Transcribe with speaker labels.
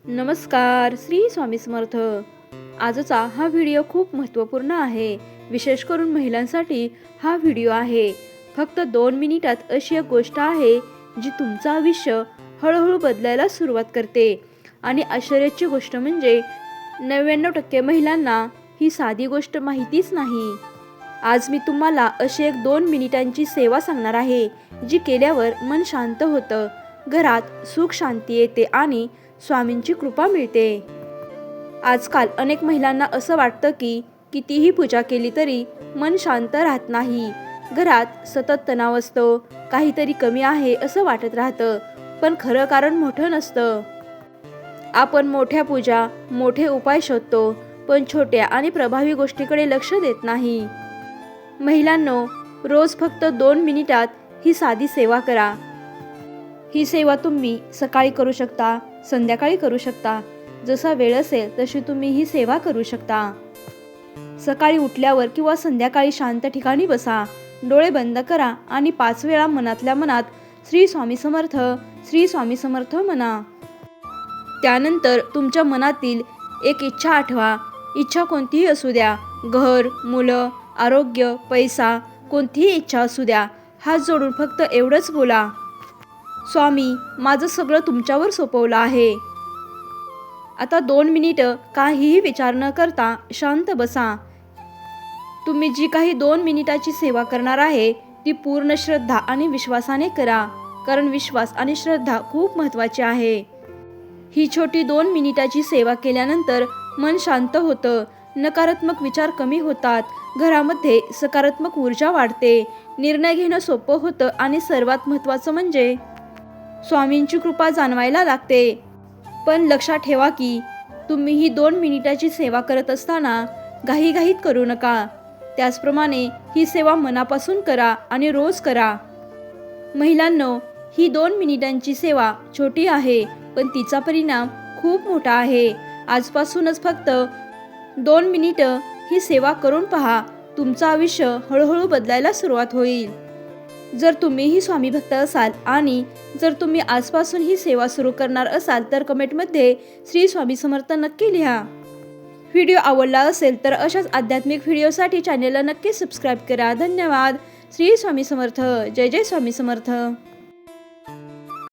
Speaker 1: नमस्कार, श्री स्वामी समर्थ. आजचा हा व्हिडिओ खूप महत्त्वपूर्ण आहे. विशेष करून महिलांसाठी हा व्हिडिओ आहे. फक्त 2 मिनिटात अशी एक गोष्ट आहे जी तुमचं आयुष्य हळूहळू बदलायला सुरुवात करते. आणि आश्चर्याची गोष्ट म्हणजे 99% महिलांना ही साधी गोष्ट माहितीच नाही. आज मी तुम्हाला अशी एक 2 मिनिटांची सेवा सांगणार आहे जी केल्यावर मन शांत होतं, घरात सुख शांती येते आणि स्वामींची कृपा मिळते. आजकाल अनेक महिलांना असं वाटतं की कितीही पूजा केली तरी मन शांत राहत नाही. घरात सतत तणाव असतो, काहीतरी कमी आहे असं वाटत राहतं. पण खरं कारण मोठं नसतं. आपण मोठ्या पूजा, मोठे उपाय शोधतो, पण छोट्या आणि प्रभावी गोष्टीकडे लक्ष देत नाही. महिलांनो, रोज फक्त 2 मिनिटात ही साधी सेवा करा. ही सेवा तुम्ही सकाळी करू शकता, संध्याकाळी करू शकता. जसा वेळ असेल तशी तुम्ही ही सेवा करू शकता. सकाळी उठल्यावर किंवा संध्याकाळी शांत ठिकाणी बसा, डोळे बंद करा आणि 5 वेळा मनातल्या मनात श्री स्वामी समर्थ, श्री स्वामी समर्थ म्हणा. त्यानंतर तुमच्या मनातील एक इच्छा आठवा. इच्छा कोणतीही असू द्या, घर, मुलं, आरोग्य, पैसा, कोणतीही इच्छा असू द्या. हात जोडून फक्त एवढंच बोला, स्वामी, माझं सगळं तुमच्यावर सोपवलं आहे. आता 2 मिनिटं काहीही विचार न करता शांत बसा. तुम्ही जी काही 2 मिनिटाची सेवा करणार आहे ती पूर्ण श्रद्धा आणि विश्वासाने करा, कारण विश्वास आणि श्रद्धा खूप महत्त्वाची आहे. ही छोटी 2 मिनिटाची सेवा केल्यानंतर मन शांत होतं, नकारात्मक विचार कमी होतात, घरामध्ये सकारात्मक ऊर्जा वाढते, निर्णय घेणं सोपं होतं आणि सर्वात महत्त्वाचं म्हणजे स्वामींची कृपा जाणवायला लागते. पण लक्षात ठेवा की तुम्ही ही 2 मिनिटाची सेवा करत असताना घाईघाईत करू नका. त्याचप्रमाणे ही सेवा मनापासून करा आणि रोज करा. महिलांनो, ही 2 मिनिटांची सेवा छोटी आहे, पण तिचा परिणाम खूप मोठा आहे. आजपासूनच फक्त 2 मिनिटं ही सेवा करून पहा. तुमचं आयुष्य हळूहळू बदलायला सुरुवात होईल. जर तुम्हीही स्वामी भक्त असाल आणि जर तुम्ही आजपासून ही सेवा सुरू करणार असाल तर कमेंटमध्ये श्री स्वामी समर्थ नक्की लिहा. व्हिडिओ आवडला असेल तर अशाच आध्यात्मिक व्हिडिओसाठी चॅनेलला नक्की सबस्क्राईब करा. धन्यवाद. श्री स्वामी समर्थ. जय जय स्वामी समर्थ.